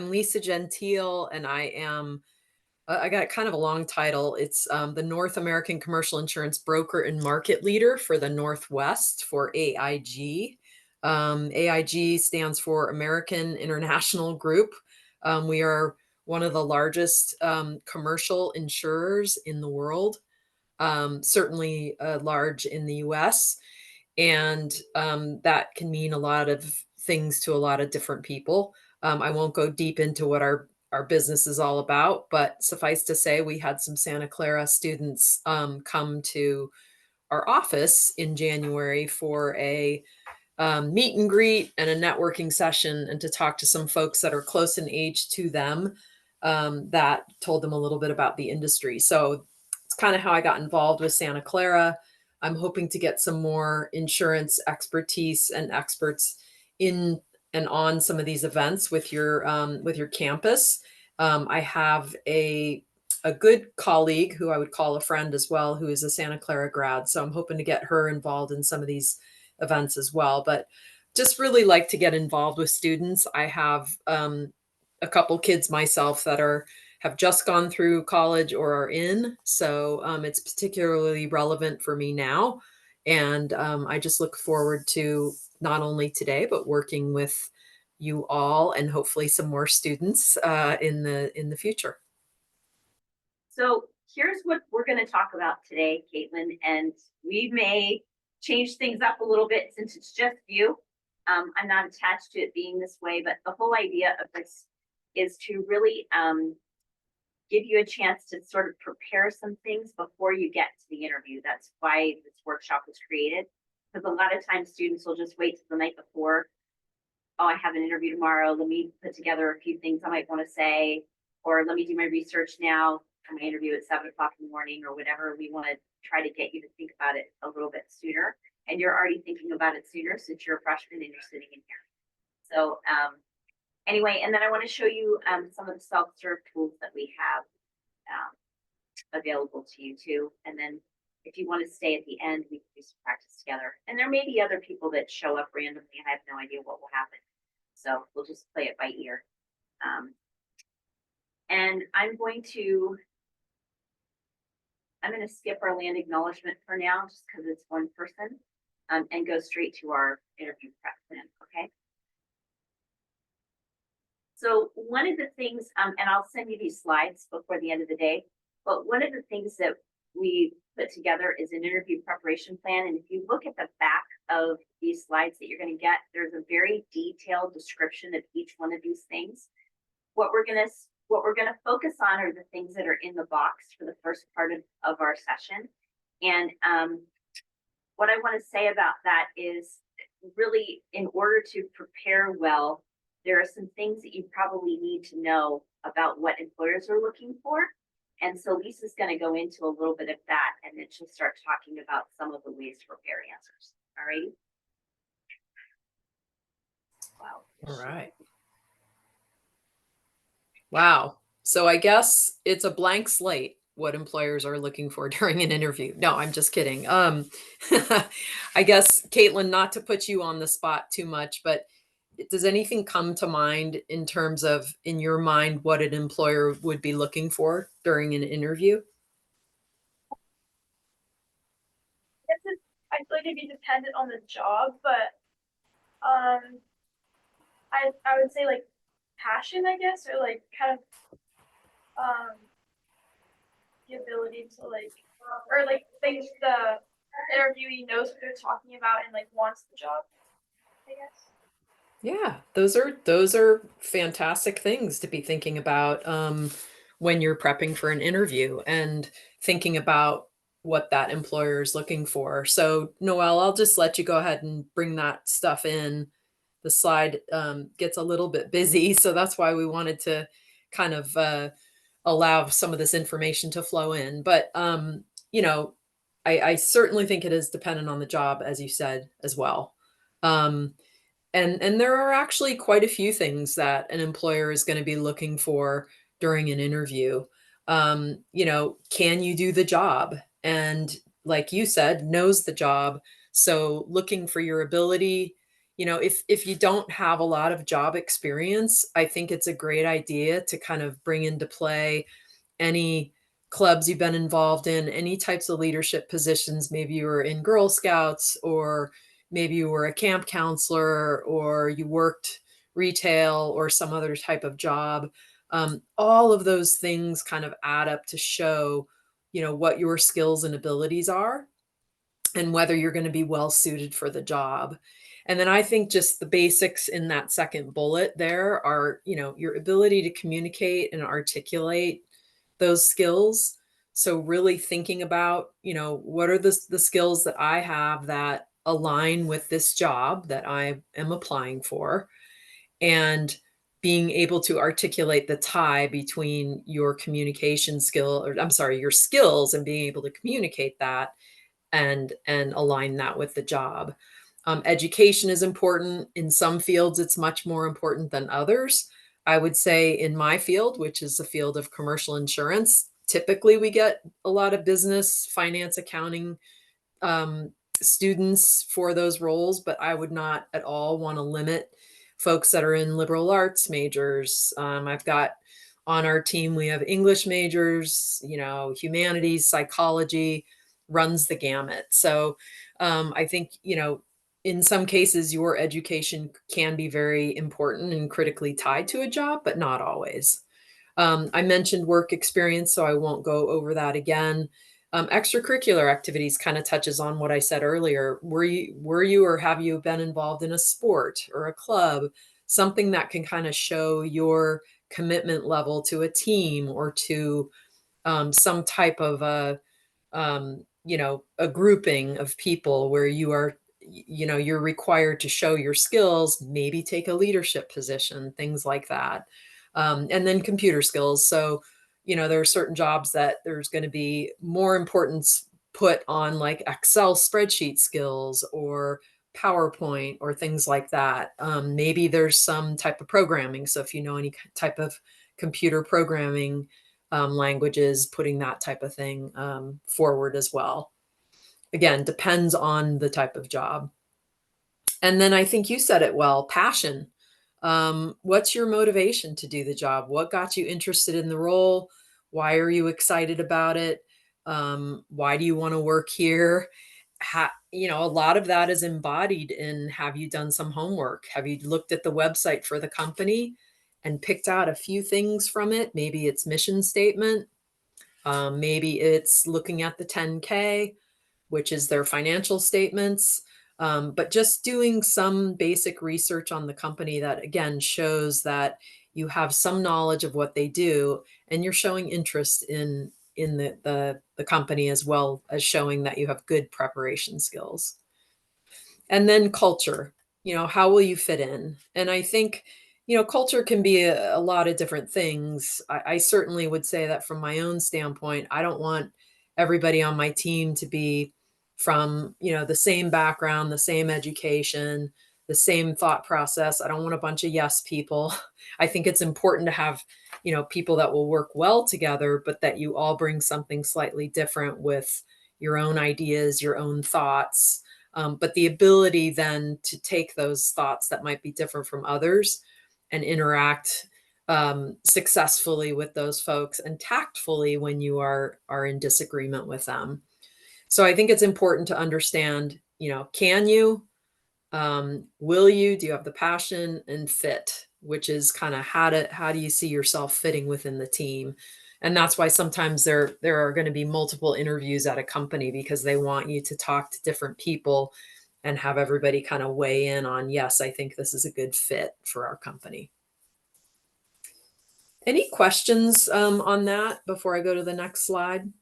I'm Lisa Gentile, and I got kind of a long title. It's the North American Commercial Insurance Broker and Market Leader for the Northwest for AIG. AIG stands for American International Group. We are one of the largest commercial insurers in the world, certainly large in the US. And that can mean a lot of things to a lot of different people. I won't go deep into what our business is all about, but suffice to say, we had some Santa Clara students come to our office in January for a meet and greet and a networking session, and to talk to some folks that are close in age to them, that told them a little bit about the industry. So it's kind of how I got involved with Santa Clara. I'm hoping to get some more insurance expertise and experts in and on some of these events with your campus. I have a good colleague who I would call a friend as well, who is a Santa Clara grad. So I'm hoping to get her involved in some of these events as well. But just really like to get involved with students. I have a couple kids myself that have just gone through college or are in, so it's particularly relevant for me now. And I just look forward to not only today but working with you all and hopefully some more students in the future. So here's what we're going to talk about today, Caitlin, and we may change things up a little bit since it's just you. I'm not attached to it being this way, but the whole idea of this is to really give you a chance to sort of prepare some things before you get to the interview. That's why this workshop was created, because a lot of times students will just wait till the night before. Oh, I have an interview tomorrow. Let me put together a few things I might want to say, or let me do my research now for my interview at 7 o'clock in the morning, or whatever. We want to try to get you to think about it a little bit sooner. And you're already thinking about it sooner since you're a freshman and you're sitting in here. So anyway, and then I want to show you some of the self-serve tools that we have available to you too. And then if you want to stay at the end, we can do some practice together. And there may be other people that show up randomly, and I have no idea what will happen. So we'll just play it by ear. And I'm going to skip our land acknowledgement for now, just because it's one person, and go straight to our interview prep plan, okay? So one of the things, and I'll send you these slides before the end of the day, but one of the things that we put together is an interview preparation plan. And if you look at the back of these slides that you're going to get, there's a very detailed description of each one of these things. What we're going to focus on are the things that are in the box for the first part of our session. And what I want to say about that is, really, in order to prepare well, there are some things that you probably need to know about what employers are looking for. And so Lisa's going to go into a little bit of that, and then she'll start talking about some of the ways to prepare answers. All right. Wow. All right. Wow. So I guess it's a blank slate what employers are looking for during an interview. No, I'm just kidding. I guess, Caitlin, not to put you on the spot too much, but does anything come to mind in terms of, in your mind, what an employer would be looking for during an interview? I feel like it'd be dependent on the job, but I would say like passion, I guess, or like kind of the ability to like, or like things the interviewee knows what they're talking about and like wants the job, I guess. Yeah, those are fantastic things to be thinking about when you're prepping for an interview and thinking about what that employer is looking for. So, Noelle, I'll just let you go ahead and bring that stuff in. The slide gets a little bit busy, so that's why we wanted to kind of allow some of this information to flow in. But you know, I certainly think it is dependent on the job, as you said as well. Um, and there are actually quite a few things that an employer is going to be looking for during an interview. Can you do the job? And like you said, knows the job. So looking for your ability, if you don't have a lot of job experience, I think it's a great idea to kind of bring into play any clubs you've been involved in, any types of leadership positions. Maybe you were in Girl Scouts, or maybe you were a camp counselor, or you worked retail or some other type of job. All of those things kind of add up to show, what your skills and abilities are and whether you're going to be well suited for the job. And then I think just the basics in that second bullet there are, your ability to communicate and articulate those skills. So really thinking about, what are the skills that I have that align with this job that I am applying for, and being able to articulate the tie between your communication skill, or I'm sorry, your skills, and being able to communicate that and align that with the job. Education is important. In some fields, it's much more important than others. I would say in my field, which is the field of commercial insurance, typically we get a lot of business, finance, accounting students for those roles, but I would not at all want to limit folks that are in liberal arts majors. I've got on our team, we have English majors, humanities, psychology, runs the gamut. So I think, in some cases, your education can be very important and critically tied to a job, but not always. I mentioned work experience, so I won't go over that again. Extracurricular activities kind of touches on what I said earlier. Were you or have you been involved in a sport or a club, something that can kind of show your commitment level to a team or to some type of a grouping of people where you're required to show your skills, maybe take a leadership position, things like that. And then computer skills. So, there are certain jobs that there's going to be more importance put on, like Excel spreadsheet skills or PowerPoint or things like that. Maybe there's some type of programming. So if you know any type of computer programming languages, putting that type of thing forward as well. Again, depends on the type of job. And then I think you said it well, passion. What's your motivation to do the job? What got you interested in the role? Why are you excited about it? Why do you want to work here? A lot of that is embodied in, have you done some homework? Have you looked at the website for the company and picked out a few things from it? Maybe it's mission statement. Maybe it's looking at the 10K, which is their financial statements. But just doing some basic research on the company that, again, shows that you have some knowledge of what they do and you're showing interest in the company, as well as showing that you have good preparation skills. And then culture, how will you fit in? And I think, culture can be a lot of different things. I certainly would say that from my own standpoint, I don't want everybody on my team to be from, the same background, the same education, the same thought process. I don't want a bunch of yes people. I think it's important to have, people that will work well together, but that you all bring something slightly different with your own ideas, your own thoughts. But the ability then to take those thoughts that might be different from others and interact successfully with those folks, and tactfully when you are in disagreement with them. So I think it's important to understand, can you, will you, do you have the passion, and fit, which is kind of how do you see yourself fitting within the team? And that's why sometimes there are going to be multiple interviews at a company, because they want you to talk to different people and have everybody kind of weigh in on, yes, I think this is a good fit for our company. Any questions on that before I go to the next slide?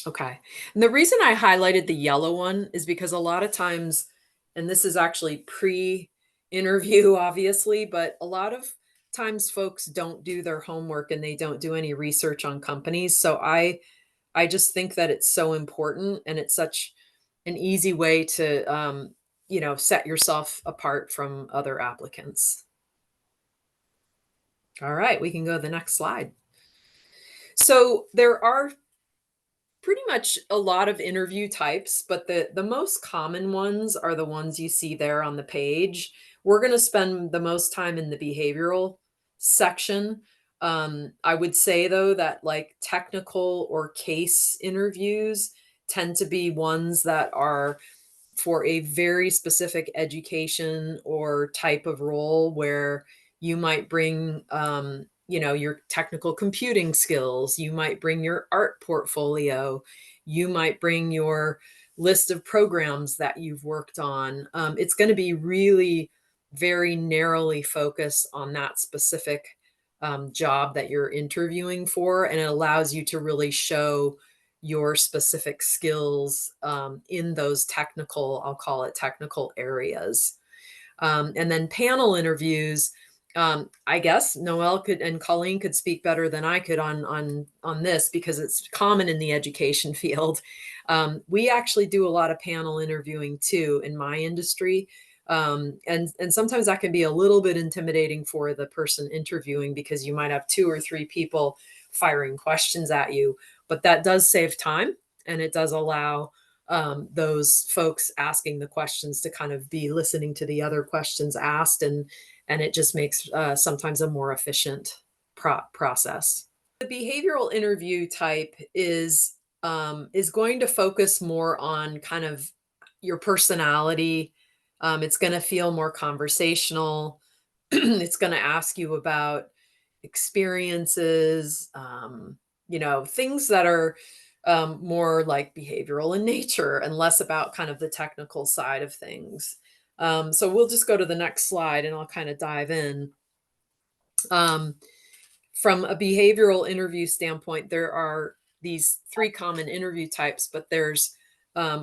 Okay. And the reason I highlighted the yellow one is because a lot of times, and this is actually pre-interview, obviously, but a lot of times folks don't do their homework and they don't do any research on companies. So I just think that it's so important, and it's such an easy way to, set yourself apart from other applicants. All right, we can go to the next slide. So there are pretty much a lot of interview types, but the most common ones are the ones you see there on the page. We're going to spend the most time in the behavioral section. I would say though that like technical or case interviews tend to be ones that are for a very specific education or type of role where you might bring your technical computing skills, you might bring your art portfolio, you might bring your list of programs that you've worked on. It's going to be really very narrowly focused on that specific job that you're interviewing for, and it allows you to really show your specific skills in those technical, I'll call it technical areas. And then panel interviews, I guess Noelle could and Colleen could speak better than I could on this because it's common in the education field. We actually do a lot of panel interviewing too in my industry. And sometimes that can be a little bit intimidating for the person interviewing because you might have 2 or 3 people firing questions at you, but that does save time and it does allow those folks asking the questions to kind of be listening to the other questions asked, and it just makes sometimes a more efficient process. The behavioral interview type is going to focus more on kind of your personality. It's going to feel more conversational. It's going to ask you about experiences, things that are more like behavioral in nature and less about kind of the technical side of things. So we'll just go to the next slide and I'll kind of dive in. From a behavioral interview standpoint, there are these 3 common interview types, but there's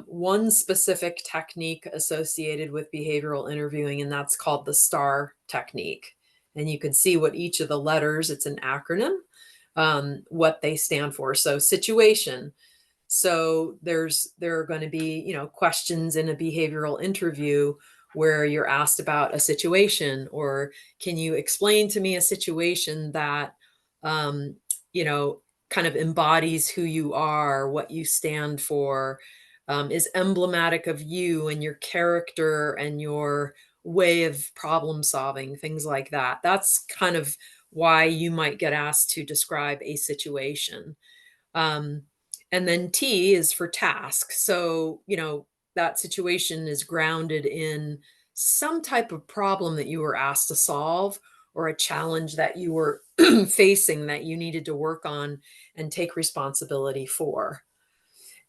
one specific technique associated with behavioral interviewing, and that's called the STAR technique. And you can see what each of the letters, it's an acronym, what they stand for. So situation. So there are going to be, questions in a behavioral interview where you're asked about a situation, or can you explain to me a situation that, um, you know, kind of embodies who you are, what you stand for, is emblematic of you and your character and your way of problem solving, things like that. That's kind of why you might get asked to describe a situation. Um, and then T is for task. So, that situation is grounded in some type of problem that you were asked to solve or a challenge that you were facing that you needed to work on and take responsibility for.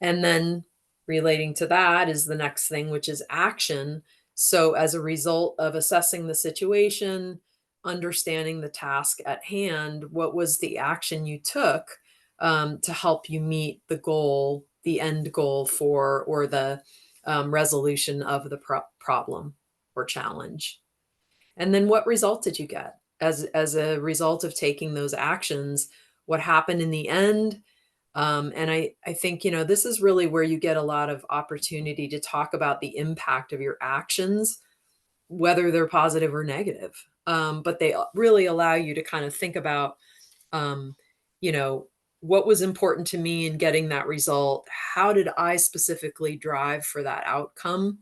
And then relating to that is the next thing, which is action. So, as a result of assessing the situation, understanding the task at hand, what was the action you took to help you meet the goal, the end goal for, or the resolution of the problem or challenge? And then what result did you get as a result of taking those actions? What happened in the end? And I think, this is really where you get a lot of opportunity to talk about the impact of your actions, whether they're positive or negative. But they really allow you to kind of think about, um, you know, what was important to me in getting that result? How did I specifically drive for that outcome?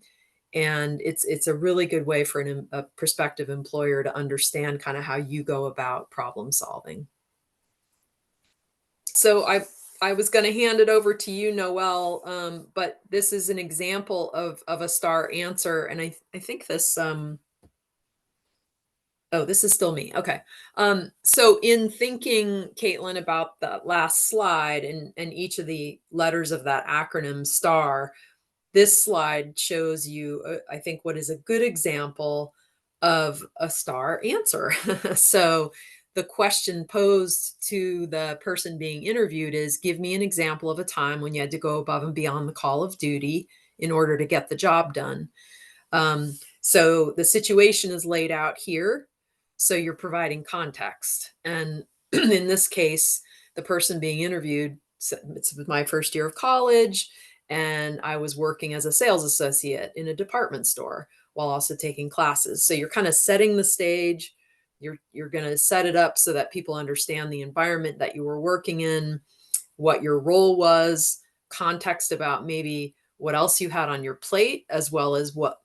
And it's a really good way for a prospective employer to understand kind of how you go about problem solving. So I was going to hand it over to you, Noelle, but this is an example of a STAR answer, and I think this oh, this is still me. Okay. So in thinking, Caitlin, about the last slide and each of the letters of that acronym STAR, this slide shows you, I think, what is a good example of a STAR answer. So the question posed to the person being interviewed is, give me an example of a time when you had to go above and beyond the call of duty in order to get the job done. So the situation is laid out here. So you're providing context. And in this case, the person being interviewed, it's my first year of college, and I was working as a sales associate in a department store while also taking classes. So you're kind of setting the stage. You're going to set it up so that people understand the environment that you were working in, what your role was, context about maybe what else you had on your plate, as well as what,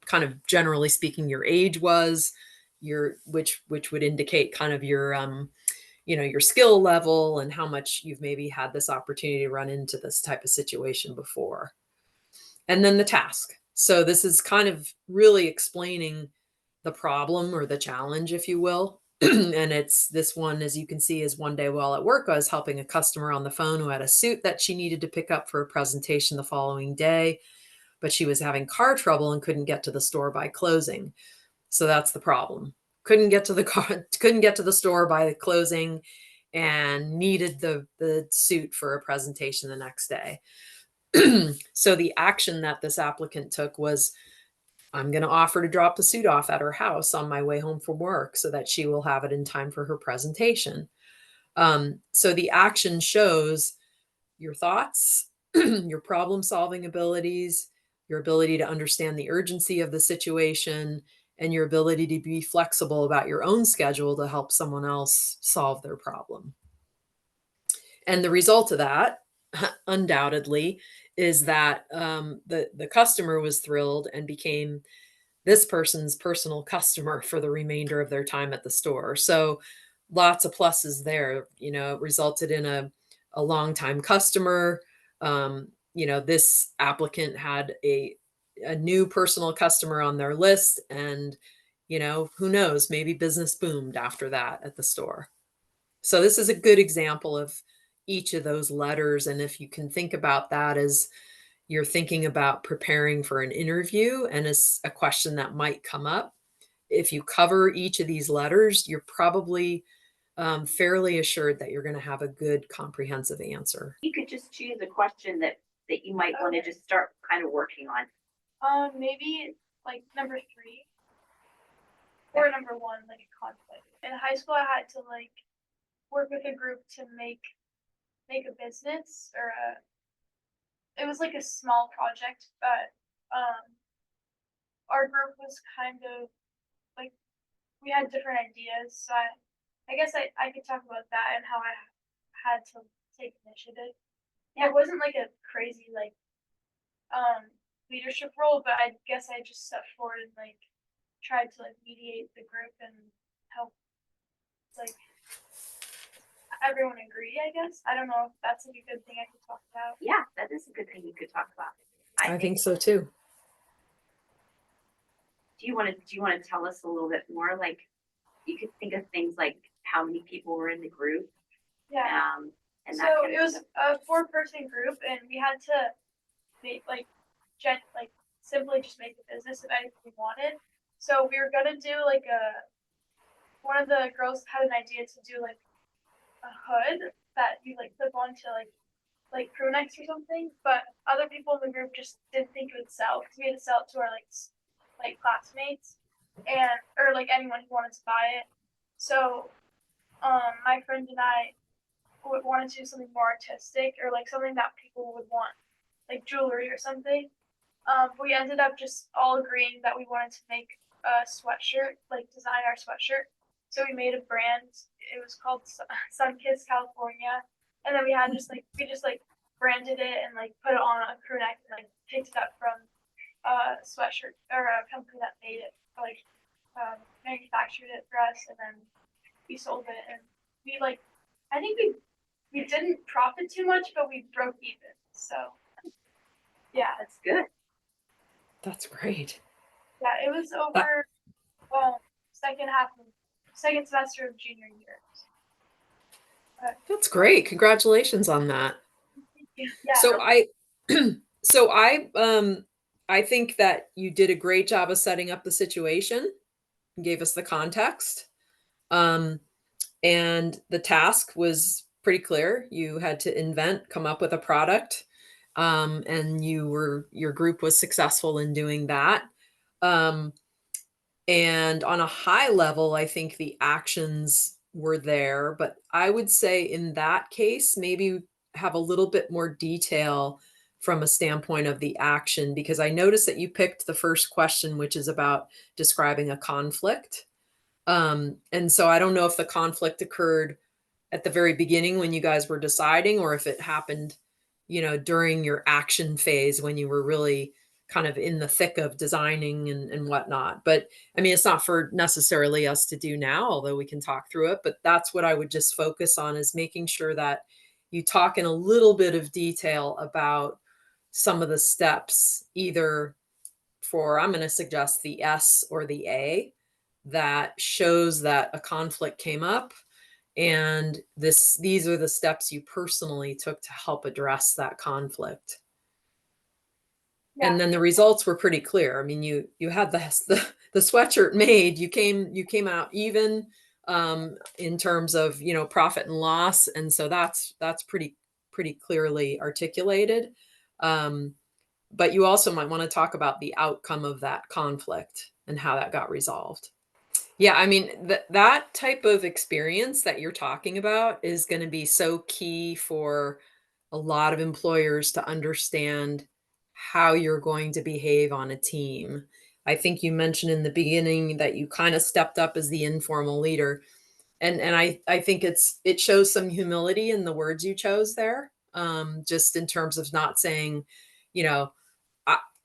kind of generally speaking, your age was, which would indicate kind of your skill level and how much you've maybe had this opportunity to run into this type of situation before. And then the task. So this is kind of really explaining the problem or the challenge, if you will. And it's this one, as you can see, is one day while at work, I was helping a customer on the phone who had a suit that she needed to pick up for a presentation the following day, but she was having car trouble and couldn't get to the store by closing. So that's the problem. Couldn't get to the store by closing, and needed the suit for a presentation the next day. So the action that this applicant took was, I'm going to offer to drop the suit off at her house on my way home from work so that she will have it in time for her presentation. So the action shows your thoughts, your problem solving abilities, your ability to understand the urgency of the situation, and your ability to be flexible about your own schedule to help someone else solve their problem. And the result of that, undoubtedly, is that the customer was thrilled and became this person's personal customer for the remainder of their time at the store. So lots of pluses there. It resulted in a longtime customer. This applicant had a new personal customer on their list, and who knows, maybe business boomed after that at the store. So this is a good example of each of those letters. And if you can think about that as you're thinking about preparing for an interview and as a question that might come up, if you cover each of these letters, you're probably fairly assured that you're going to have a good comprehensive answer. You could just choose a question that you might want to just start kind of working on. Maybe like number 3 or number 1, like a conflict. In high school, I had to like work with a group to make a business, or it was like a small project, but our group was kind of like, we had different ideas. So I guess I could talk about that and how I had to take initiative. Yeah, it wasn't like a crazy like leadership role, but I guess I just stepped forward and like tried to like mediate the group and help like everyone agree, I guess. I don't know if that's like a good thing I could talk about. Yeah, that is a good thing you could talk about. I think so too. Do you want to tell us a little bit more? Like, you could think of things like how many people were in the group. Yeah. And so it was a 4-person group, and we had to make simply just make a business of anything we wanted. So we were gonna do like one of the girls had an idea to do like a hood that you like clip onto like crew necks or something, but other people in the group just didn't think it would sell, because we had to sell it to our like classmates or like anyone who wanted to buy it. So my friend and I wanted to do something more artistic, or like something that people would want, like jewelry or something. We ended up just all agreeing that we wanted to make a sweatshirt, like design our sweatshirt. So we made a brand. It was called Sun Kids California, and then we just branded it and like put it on a crew neck and like picked it up from a sweatshirt or a company that made it, like manufactured it for us, and then we sold it. And we I think we didn't profit too much, but we broke even. So yeah, that's good. That's great. Yeah, it was over second semester of junior year. That's great. Congratulations on that. Yeah. So I think that you did a great job of setting up the situation, gave us the context. And the task was pretty clear. You had to come up with a product. And your group was successful in doing that. And on a high level, I think the actions were there, but I would say in that case, maybe have a little bit more detail from a standpoint of the action, because I noticed that you picked the first question, which is about describing a conflict. And so I don't know if the conflict occurred at the very beginning when you guys were deciding, or if it happened during your action phase when you were really kind of in the thick of designing and whatnot. But I mean, it's not for necessarily us to do now, although we can talk through it. But that's what I would just focus on, is making sure that you talk in a little bit of detail about some of the steps, either for, I'm going to suggest the S or the A, that shows that a conflict came up, and these are the steps you personally took to help address that conflict. Yeah. And then the results were pretty clear. I mean, you had the sweatshirt made. You came out even, in terms of, profit and loss, and so that's pretty clearly articulated. But you also might want to talk about the outcome of that conflict and how that got resolved. Yeah, I mean, that type of experience that you're talking about is going to be so key for a lot of employers to understand how you're going to behave on a team. I think you mentioned in the beginning that you kind of stepped up as the informal leader. And I think it shows some humility in the words you chose there. Just in terms of not saying, you know,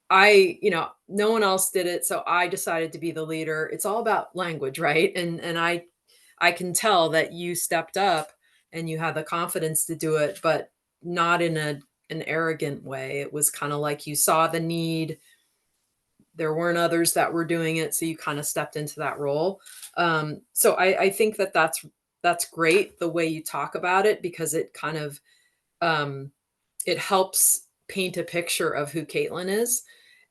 I no one else did it, so I decided to be the leader. It's all about language, right? And I can tell that you stepped up and you had the confidence to do it, but not in an arrogant way. It was kind of like you saw the need. There weren't others that were doing it, so you kind of stepped into that role. So I think that's great the way you talk about it, because it kind of, it helps paint a picture of who Caitlin is.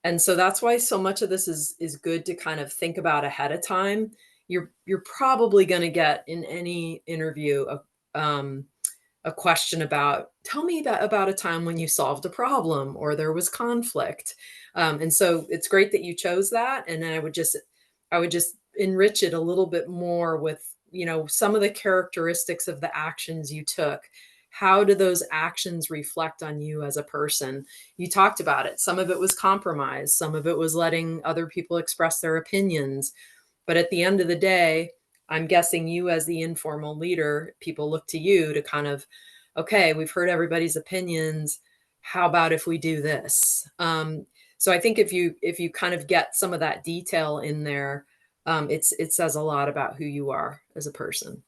And so that's why so much of this is good to kind of think about ahead of time. You're probably going to get in any interview a question about, tell me about a time when you solved a problem or there was conflict. And so it's great that you chose that. And then I would just enrich it a little bit more with, some of the characteristics of the actions you took. How do those actions reflect on you as a person? You talked about it. Some of it was compromise. Some of it was letting other people express their opinions. But at the end of the day, I'm guessing you, as the informal leader, people look to you to kind of, okay, we've heard everybody's opinions. How about if we do this? So I think if you kind of get some of that detail in there, it says a lot about who you are as a person.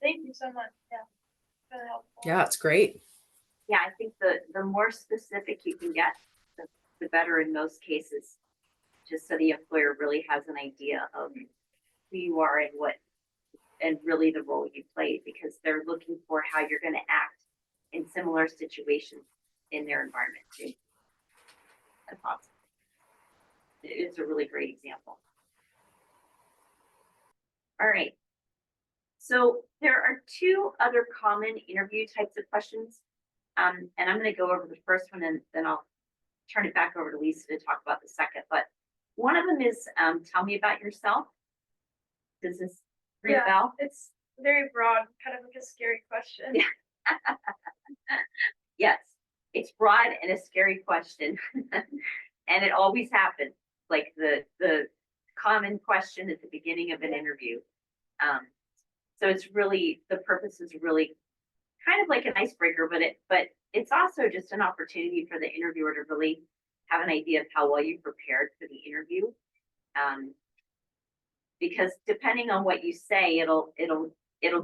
Thank you so much. Yeah, really helpful. Yeah, it's great. Yeah, I think the more specific you can get, the better in most cases, just so the employer really has an idea of who you are and really the role you play, because they're looking for how you're going to act in similar situations in their environment too. That's awesome. It is a really great example. All right. So there are two other common interview types of questions. And I'm going to go over the first one, and then I'll turn it back over to Lisa to talk about the second. But one of them is, tell me about yourself. Does this ring a bell? It's very broad, kind of like a scary question. Yeah. Yes, it's broad and a scary question. And it always happens, like the common question at the beginning of an interview. So it's really, the purpose is really kind of like an icebreaker, but it's also just an opportunity for the interviewer to really have an idea of how well you prepared for the interview. Because depending on what you say, it'll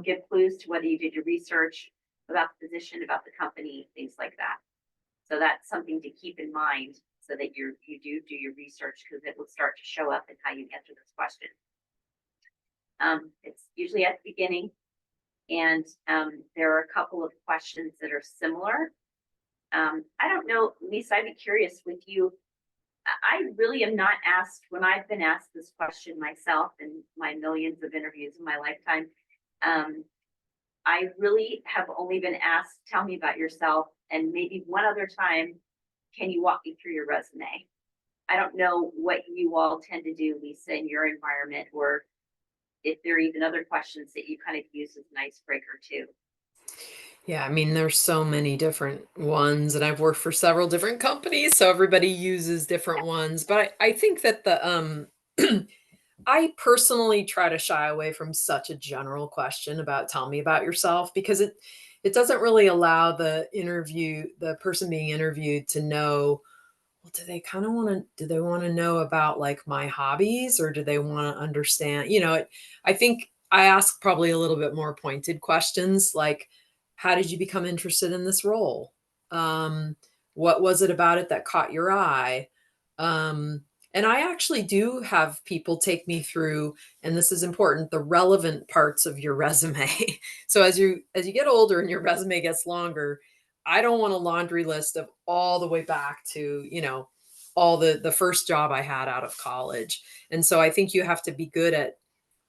give clues to whether you did your research about the position, about the company, things like that. So that's something to keep in mind, so that you do your research, because it will start to show up in how you answer this question. It's usually at the beginning, and there are a couple of questions that are similar. I don't know, Lisa, I'd be curious with you. I really am not asked, when I've been asked this question myself in my millions of interviews in my lifetime, I really have only been asked, tell me about yourself, and maybe one other time, can you walk me through your resume? I don't know what you all tend to do, Lisa, in your environment, or if there are even other questions that you kind of use as an icebreaker too. Yeah, I mean, there's so many different ones, and I've worked for several different companies, so everybody uses different ones. But I think that I personally try to shy away from such a general question about, tell me about yourself, because it doesn't really allow the person being interviewed to know, well, do they want to know about like my hobbies, or do they want to understand, I think I ask probably a little bit more pointed questions like, how did you become interested in this role? Um, what was it about it that caught your eye? Um, and I actually do have people take me through, and this is important, the relevant parts of your resume. So as you get older and your resume gets longer, I don't want a laundry list of all the way back to, all the first job I had out of college. And so I think you have to be good at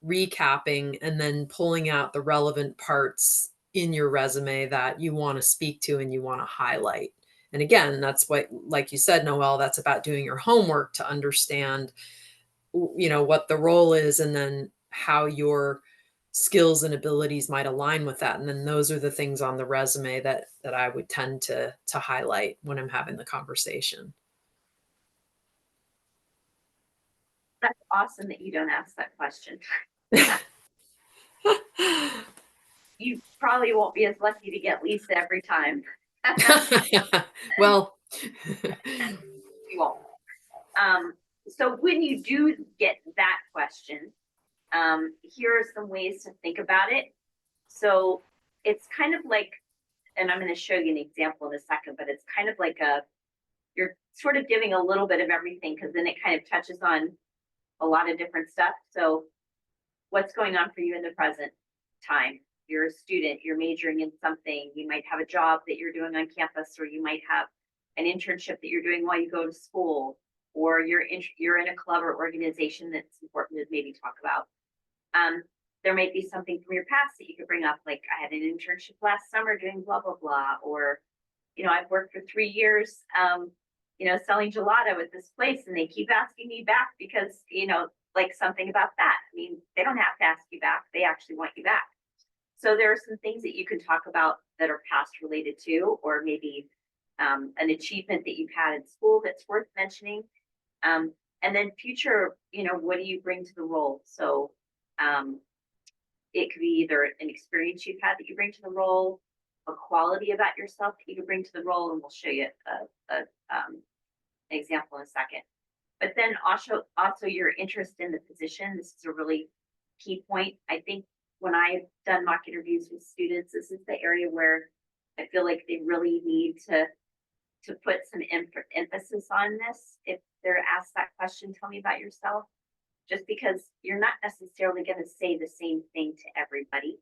recapping and then pulling out the relevant parts in your resume that you want to speak to and you want to highlight. And again, that's what, like you said, Noelle, that's about doing your homework to understand, what the role is, and then how your skills and abilities might align with that. And then those are the things on the resume that I would tend to highlight when I'm having the conversation. That's awesome that you don't ask that question. You probably won't be as lucky to get Lisa every time. Well, You won't. So when you do get that question, here are some ways to think about it. So it's kind of like, and I'm going to show you an example in a second, but it's kind of like you're sort of giving a little bit of everything, because then it kind of touches on a lot of different stuff. So what's going on for you in the present time? You're a student, you're majoring in something, you might have a job that you're doing on campus, or you might have an internship that you're doing while you go to school, or you're in a club or organization that's important to maybe talk about. There might be something from your past that you could bring up, like I had an internship last summer doing blah, blah, blah, or, I've worked for 3 years, selling gelato at this place, and they keep asking me back because, like something about that. I mean, they don't have to ask you back. They actually want you back. So there are some things that you can talk about that are past related to, or maybe an achievement that you've had in school that's worth mentioning. And then future, what do you bring to the role? So it could be either an experience you've had that you bring to the role, a quality about yourself that you can bring to the role, and we'll show you an example in a second. But then also your interest in the position. This is a really key point. I think when I've done mock interviews with students, this is the area where I feel like they really need to put some emphasis on this. If they're asked that question, tell me about yourself, just because you're not necessarily going to say the same thing to everybody.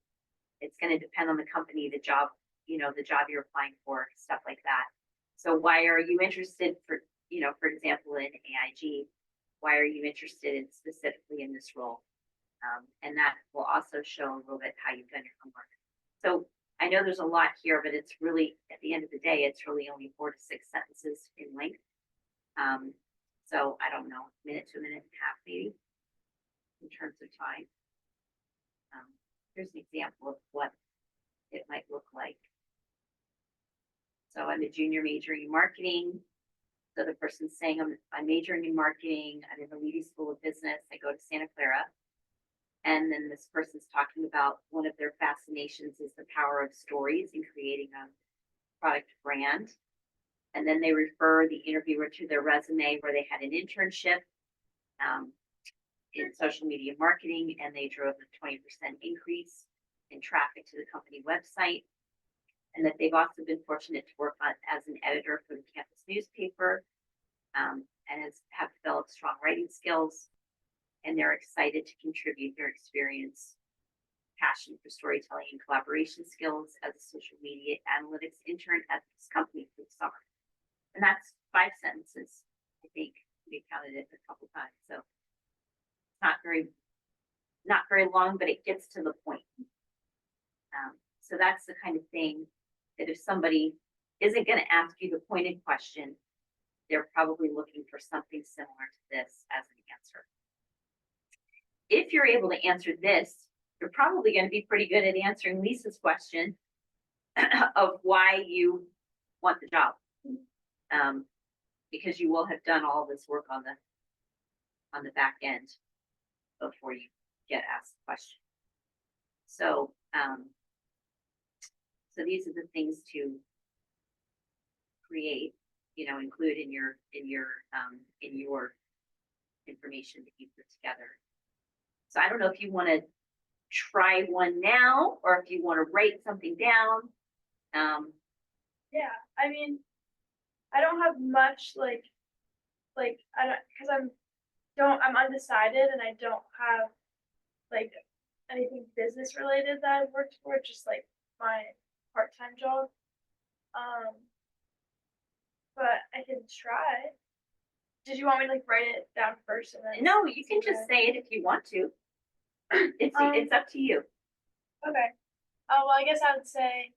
It's going to depend on the company, the job, the job you're applying for, stuff like that. So why are you interested for example, in AIG, why are you interested in specifically in this role? And that will also show a little bit how you've done your homework. So I know there's a lot here, but it's really, at the end of the day, it's really only 4 to 6 sentences in length. So I don't know, minute to a minute and a half, maybe, in terms of time. Here's an example of what it might look like. So I'm a junior majoring in marketing. So the person's saying, I'm majoring in marketing. I'm in the Leedy School of Business. I go to Santa Clara. And then this person's talking about one of their fascinations is the power of stories in creating a product brand. And then they refer the interviewer to their resume where they had an internship in social media marketing, and they drove a 20% increase in traffic to the company website. And that they've also been fortunate to work as an editor for the campus newspaper, and have developed strong writing skills, and they're excited to contribute their experience, passion for storytelling and collaboration skills as a social media analytics intern at this company for the summer. And that's 5 sentences, I think. We counted it a couple times, so it's not very long, but it gets to the point. So that's the kind of thing that if somebody isn't going to ask you the pointed question, they're probably looking for something similar to this as an answer. If you're able to answer this, you're probably going to be pretty good at answering Lisa's question of why you want the job, because you will have done all this work on the back end before you get asked the question. So So these are the things to create, include in your information that you put together. So I don't know if you want to try one now or if you want to write something down. Yeah, I mean, I don't have much like I don't because I'm undecided and I don't have like anything business related that I've worked for, just like my part-time job. Um, but I can try. Did you want me to like write it down first and then? No, you can just say it if you want to. It's up to you. Okay. Well, I guess I would say,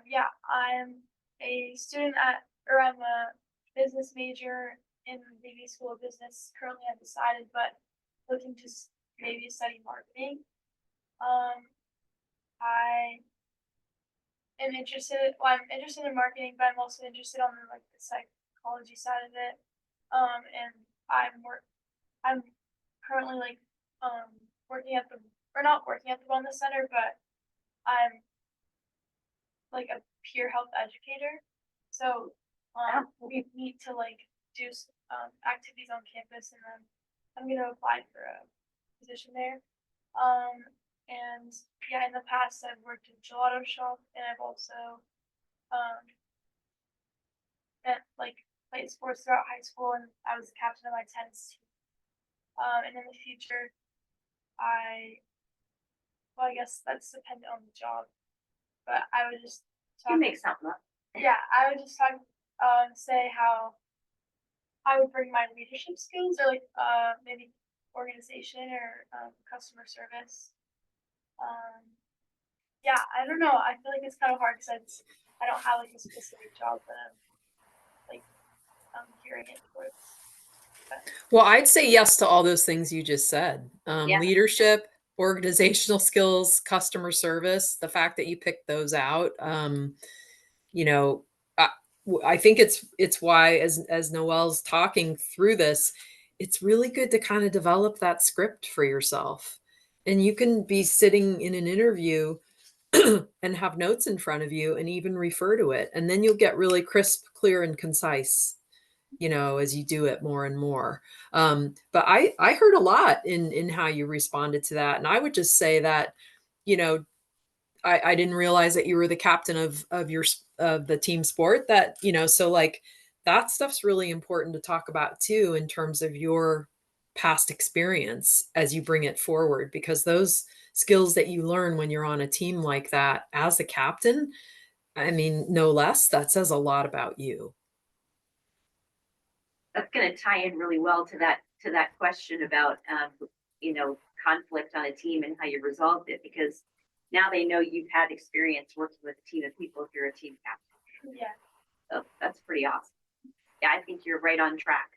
yeah, I'm a student or I'm a business major in the B School of Business, currently undecided, but looking to maybe study marketing. I am interested, well, I'm interested in marketing, but I'm also interested on the like the psychology side of it. And I'm currently like working at the or not working at the wellness center, but I'm like a peer health educator. So we need to like do activities on campus, and then I'm gonna apply for a position there. And yeah, in the past I've worked in gelato shop, and I've also like played sports throughout high school, and I was captain of my tennis team. And in the future, well, I guess that's dependent on the job, but I would just You make something up. yeah, I would just talk, say how I would bring my leadership skills or like maybe organization or customer service. Yeah, I don't know. I feel like it's kind of hard because I don't have like a specific job that I'm gearing it towards. Well, I'd say yes to all those things you just said. Yeah. Leadership, organizational skills, customer service, the fact that you picked those out, you know, I, I think it's why as Noelle's talking through this, it's really good to kind of develop that script for yourself. And you can be sitting in an interview and have notes in front of you and even refer to it. And then you'll get really crisp, clear, and concise, as you do it more and more. But I heard a lot in how you responded to that. And I would just say that, you know, I didn't realize that you were the captain of the team sport that, so like that stuff's really important to talk about too, in terms of your past experience as you bring it forward, because those skills that you learn when you're on a team like that as a captain, I mean, no less, that says a lot about you. That's going to tie in really well to that question about conflict on a team and how you resolved it, because now they know you've had experience working with a team of people if you're a team captain. Yeah. So that's pretty awesome. Yeah, I think you're right on track.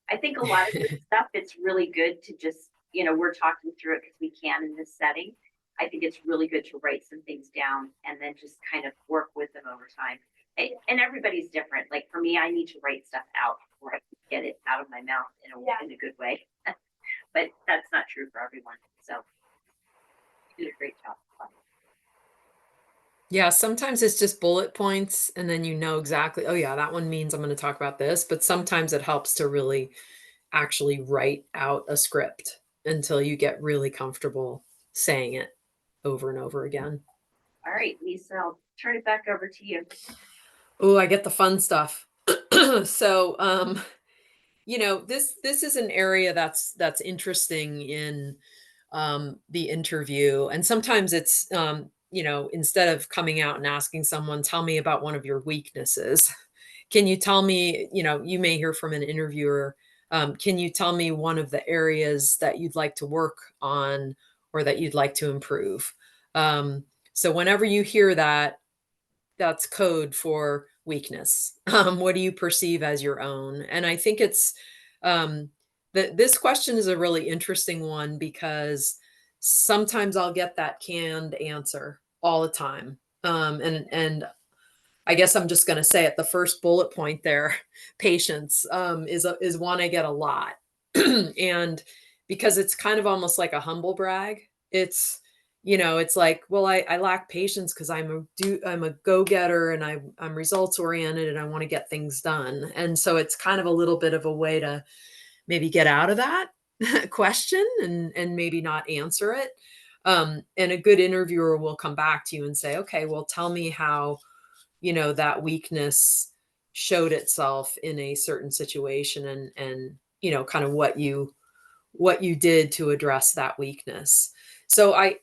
I think a lot of this stuff, it's really good to just, we're talking through it because we can in this setting. I think it's really good to write some things down and then just kind of work with them over time. And everybody's different. Like for me, I need to write stuff out before I can get it out of my mouth in a good way. But that's not true for everyone. So you did a great job. Yeah, sometimes it's just bullet points and then exactly, oh yeah, that one means I'm going to talk about this, but sometimes it helps to really actually write out a script until you get really comfortable saying it over and over again. All right, Lisa, I'll turn it back over to you. Oh, I get the fun stuff. So, this is an area that's interesting in the interview, and sometimes it's instead of coming out and asking someone, tell me about one of your weaknesses, can you tell me, you may hear from an interviewer, can you tell me one of the areas that you'd like to work on or that you'd like to improve? So whenever you hear that, that's code for weakness. What do you perceive as your own? And I think it's this question is a really interesting one, because sometimes I'll get that canned answer all the time. And I guess I'm just going to say it. The first bullet point there, patience, is one I get a lot, and because it's kind of almost like a humble brag. It's it's like, well, I lack patience because I'm a go-getter and I'm results oriented and I want to get things done. And so it's kind of a little bit of a way to maybe get out of that question and maybe not answer it. And a good interviewer will come back to you and say, okay, well, tell me how, that weakness showed itself in a certain situation and, kind of what you did to address that weakness. So I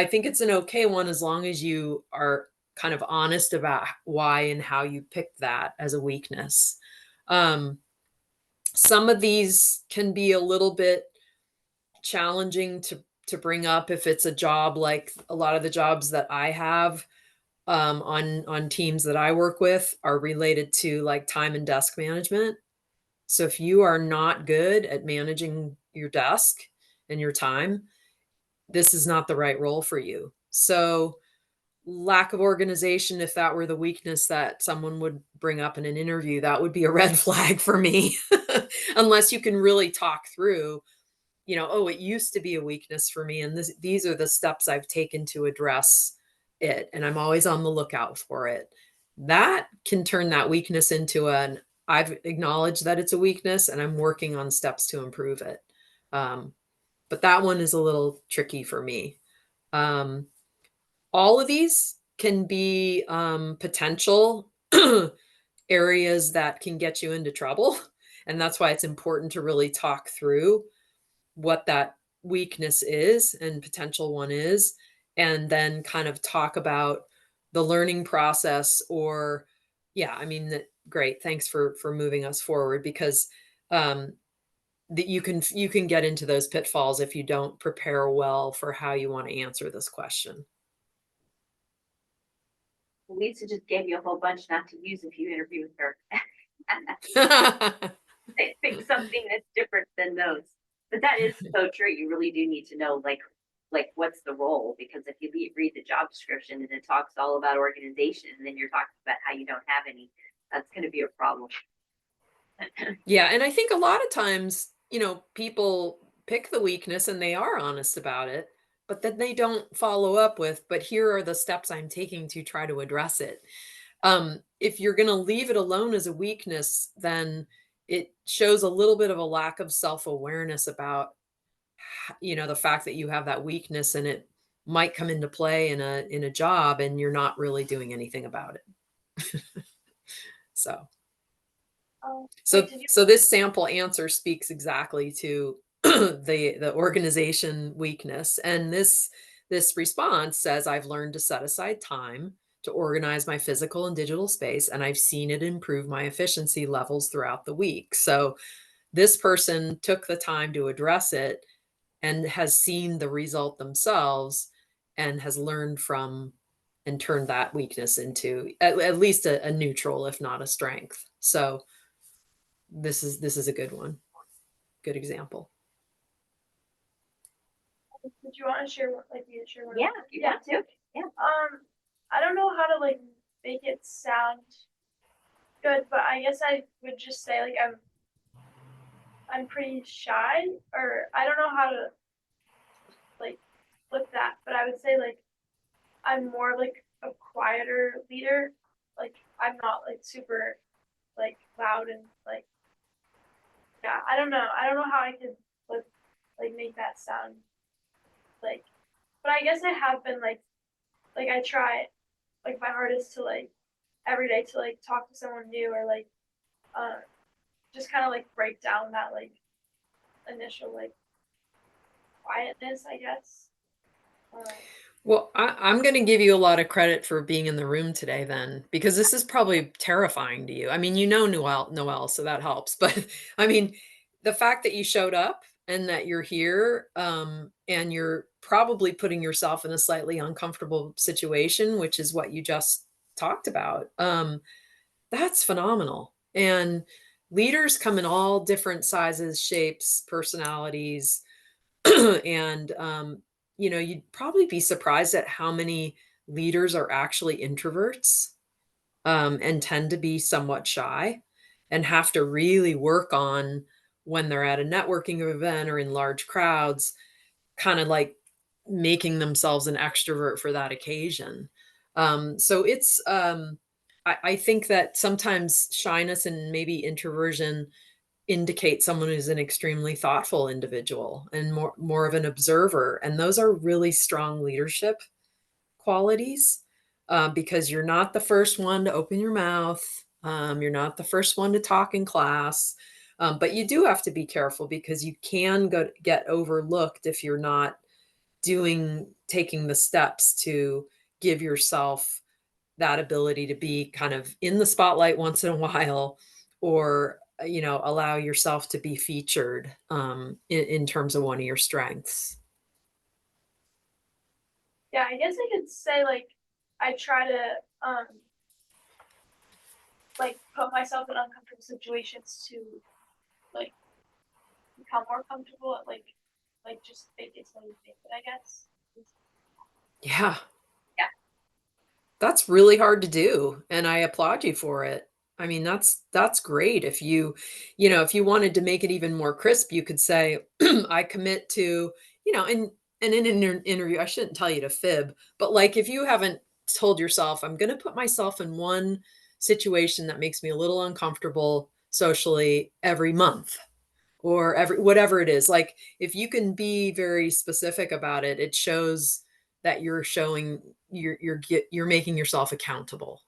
think it's an okay one as long as you are kind of honest about why and how you picked that as a weakness. Some of these can be a little bit challenging to bring up if it's a job like a lot of the jobs that I have on teams that I work with are related to like time and desk management. So if you are not good at managing your desk and your time, this is not the right role for you. So lack of organization, if that were the weakness that someone would bring up in an interview, that would be a red flag for me. Unless you can really talk through, oh, it used to be a weakness for me and these are the steps I've taken to address it and I'm always on the lookout for it. That can turn that weakness into I've acknowledged that it's a weakness and I'm working on steps to improve it. But that one is a little tricky for me. All of these can be potential areas that can get you into trouble. And that's why it's important to really talk through what that weakness is and potential one is, and then kind of talk about the learning process or, yeah, I mean, great. Thanks for moving us forward because that you can get into those pitfalls if you don't prepare well for how you want to answer this question. Lisa just gave you a whole bunch not to use if you interview with her. Pick something that's different than those. But that is so true. You really do need to know like what's the role, because if you read the job description and it talks all about organization and then you're talking about how you don't have any, that's going to be a problem. Yeah, and I think a lot of times, people pick the weakness and they are honest about it, but then they don't follow up with, but here are the steps I'm taking to try to address it. If you're going to leave it alone as a weakness, then it shows a little bit of a lack of self-awareness about, the fact that you have that weakness and it might come into play in a job and you're not really doing anything about it. So. Wait, did you? So this sample answer speaks exactly to the organization weakness. And this response says, I've learned to set aside time to organize my physical and digital space, and I've seen it improve my efficiency levels throughout the week. So this person took the time to address it and has seen the result themselves and has learned from and turned that weakness into at least a neutral, if not a strength. So this is a good one. Good example. Did you want to share what, like, you to share what? Yeah, if you want to. Yeah. I don't know how to like make it sound good, but I guess I would just say like I'm pretty shy, or I don't know how to like flip that, but I would say like I'm more like a quieter leader. Like I'm not like super like loud and like, yeah, I don't know. I don't know how I could like make that sound like, but I guess I have been like I try like my hardest to like every day to like talk to someone new, or like uh just kind of like break down that like initial like quietness, I guess. Well, I'm going to give you a lot of credit for being in the room today then, because this is probably terrifying to you. I mean, Noelle, so that helps. But I mean, the fact that you showed up and that you're here, and you're probably putting yourself in a slightly uncomfortable situation, which is what you just talked about. That's phenomenal. And leaders come in all different sizes, shapes, personalities, and you'd probably be surprised at how many leaders are actually introverts, and tend to be somewhat shy and have to really work on when they're at a networking event or in large crowds, kind of like making themselves an extrovert for that occasion. So it's, I think that sometimes shyness and maybe introversion indicate someone who's an extremely thoughtful individual and more of an observer. And those are really strong leadership qualities, because you're not the first one to open your mouth. You're not the first one to talk in class. But you do have to be careful because you can get overlooked if you're not taking the steps to give yourself that ability to be kind of in the spotlight once in a while, or allow yourself to be featured in terms of one of your strengths. Yeah, I guess I could say like I try to like put myself in uncomfortable situations to like become more comfortable at like just think it's like make it, I guess. Yeah. Yeah. That's really hard to do, and I applaud you for it. I mean, that's great. If if you wanted to make it even more crisp, you could say, I commit to, and in an interview, I shouldn't tell you to fib, but like if you haven't told yourself, I'm going to put myself in one situation that makes me a little uncomfortable socially every month or every whatever it is. Like if you can be very specific about it, it shows that you're showing you're making yourself accountable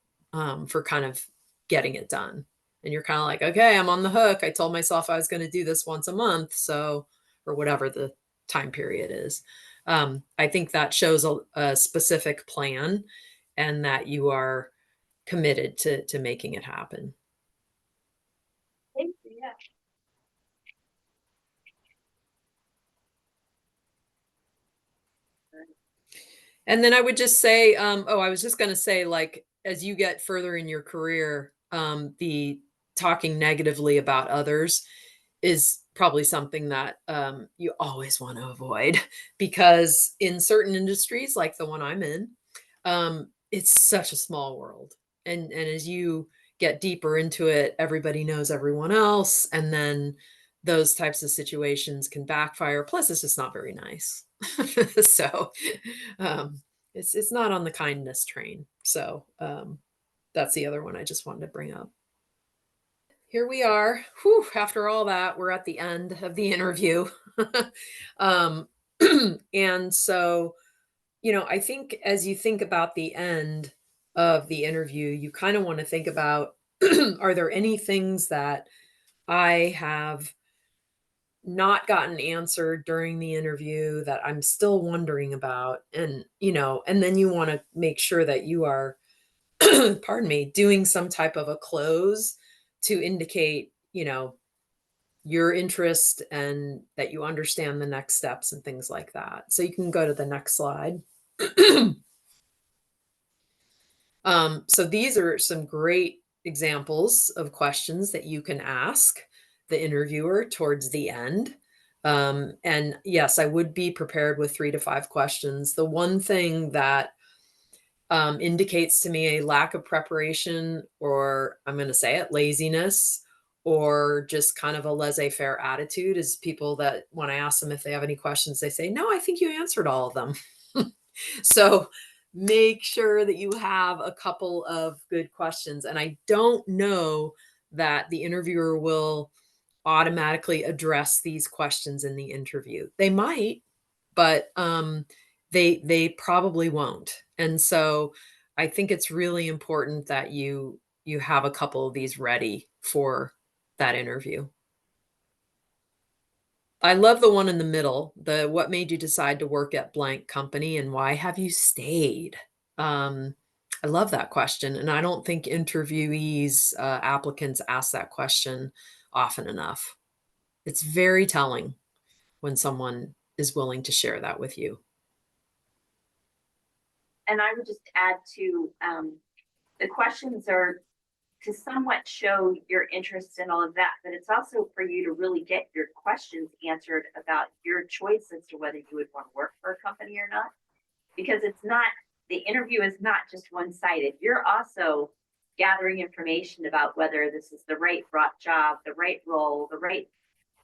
for kind of getting it done. And you're kind of like, okay, I'm on the hook. I told myself I was going to do this once a month, so or whatever the time period is. I think that shows a specific plan and that you are committed to making it happen. Thank you, yeah. And then I would just say, I was just going to say, like, as you get further in your career, the talking negatively about others is probably something that you always want to avoid because in certain industries, like the one I'm in, it's such a small world. And as you get deeper into it, everybody knows everyone else. And then those types of situations can backfire. Plus, it's just not very nice. So it's not on the kindness train. So that's the other one I just wanted to bring up. Here we are. Whew, after all that, we're at the end of the interview. um, and so, I think as you think about the end of the interview, you kind of want to think about are there any things that I have not gotten answered during the interview that I'm still wondering about? And then you want to make sure that you are, pardon me, doing some type of a close to indicate, your interest and that you understand the next steps and things like that. So you can go to the next slide. So these are some great examples of questions that you can ask the interviewer towards the end. And yes, I would be prepared with 3 to 5 questions. The one thing that indicates to me a lack of preparation, or I'm going to say it, laziness, or just kind of a laissez-faire attitude is people that when I ask them if they have any questions, they say, no, I think you answered all of them. So make sure that you have a couple of good questions. And I don't know that the interviewer will automatically address these questions in the interview. They might, but they probably won't. And so I think it's really important that you have a couple of these ready for that interview. I love the one in the middle, the what made you decide to work at blank company and why have you stayed? I love that question. And I don't think interviewees, applicants ask that question often enough. It's very telling when someone is willing to share that with you. And I would just add to the questions are to somewhat show your interest in all of that, but it's also for you to really get your questions answered about your choice as to whether you would want to work for a company or not. Because the interview is not just one-sided. You're also gathering information about whether this is the right job, the right role, the right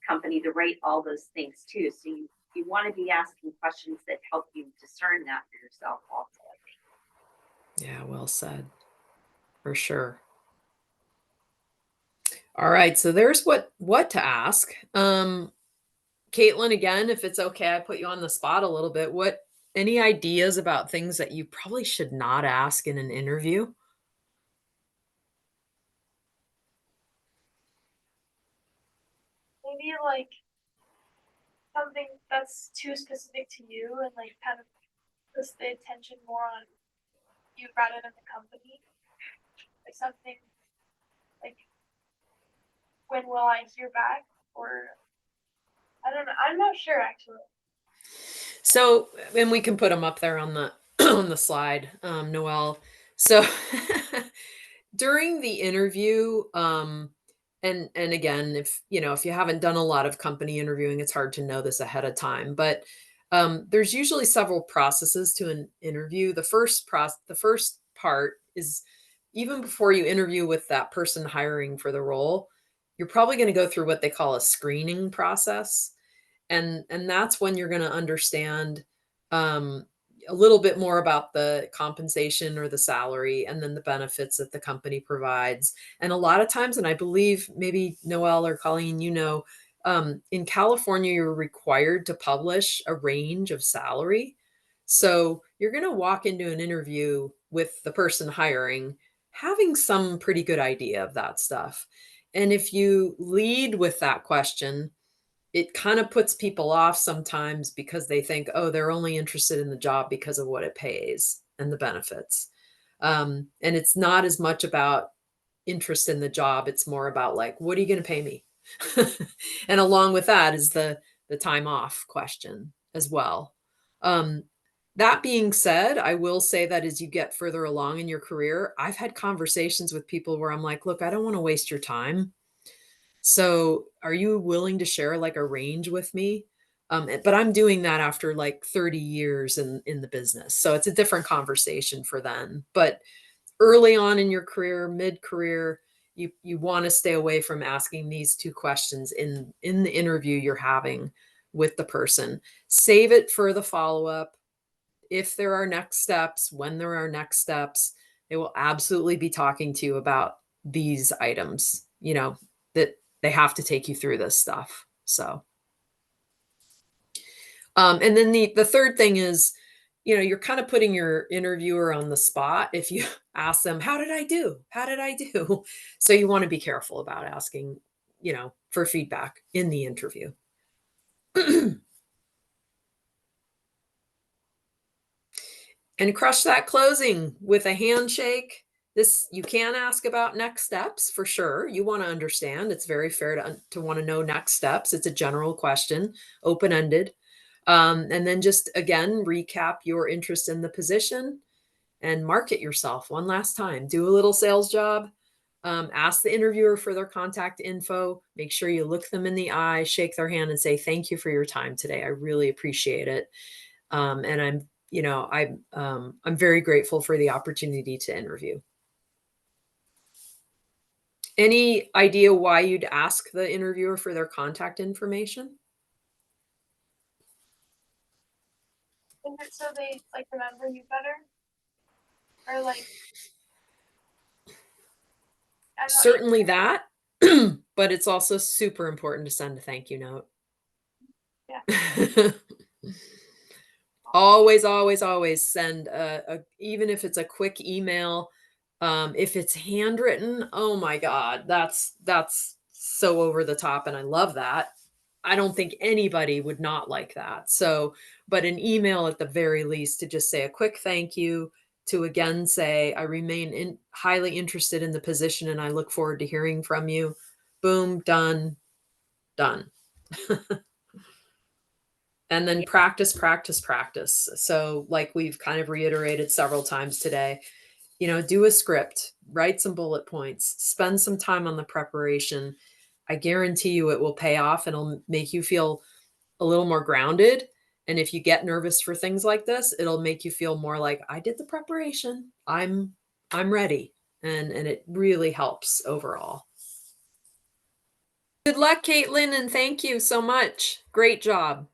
company, the right all those things too. So you want to be asking questions that help you discern that for yourself also. I think. Yeah, well said. For sure. All right, so there's what to ask. Caitlin, again, if it's okay, I put you on the spot a little bit. Any ideas about things that you probably should not ask in an interview? Maybe like something that's too specific to you and like kind of puts the attention more on you rather than the company. Like something like, when will I hear back? Or I don't know. I'm not sure actually. So, and we can put them up there on the on the slide, Noelle. So during the interview, and again, if if you haven't done a lot of company interviewing, it's hard to know this ahead of time. But there's usually several processes to an interview. The first part is, even before you interview with that person hiring for the role, you're probably going to go through what they call a screening process, and that's when you're going to understand um, a little bit more about the compensation or the salary, and then the benefits that the company provides. And a lot of times, and I believe maybe Noelle or Colleen, in California, you're required to publish a range of salary. So you're going to walk into an interview with the person hiring having some pretty good idea of that stuff. And if you lead with that question, it kind of puts people off sometimes because they think, oh, they're only interested in the job because of what it pays and the benefits. And it's not as much about interest in the job. It's more about like, what are you going to pay me? And along with that is the time off question as well. Um, that being said, I will say that as you get further along in your career, I've had conversations with people where I'm like, look, I don't want to waste your time. So are you willing to share like a range with me? But I'm doing that after like 30 years in the business. So it's a different conversation for then. But early on in your career, mid-career, you want to stay away from asking these two questions in the interview you're having with the person. Save it for the follow-up. If there are next steps, when there are next steps, they will absolutely be talking to you about these items, that they have to take you through this stuff. So, and then the third thing is, you're kind of putting your interviewer on the spot if you ask them, how did I do? How did I do? So you want to be careful about asking, for feedback in the interview. And crush that closing with a handshake. This, you can ask about next steps for sure. You want to understand. It's very fair to want to know next steps. It's a general question, open-ended. And then just again, recap your interest in the position and market yourself one last time. Do a little sales job. Ask the interviewer for their contact info. Make sure you look them in the eye, shake their hand, and say, thank you for your time today. I really appreciate it. And I'm very grateful for the opportunity to interview. Any idea why you'd ask the interviewer for their contact information? Is it so they like remember you better? Or like, I'm not sure. Certainly that, but it's also super important to send a thank you note. Yeah. Always, always, always send even if it's a quick email. If it's handwritten, oh my God, that's so over the top, and I love that. I don't think anybody would not like that. So, but an email at the very least to just say a quick thank you, to again say, I remain highly interested in the position and I look forward to hearing from you. Boom, done, done. And then practice, practice, practice. So, like we've kind of reiterated several times today, do a script, write some bullet points, spend some time on the preparation. I guarantee you it will pay off and it'll make you feel a little more grounded. And if you get nervous for things like this, it'll make you feel more like, I did the preparation. I'm ready. And it really helps overall. Good luck, Caitlin, and thank you so much. Great job.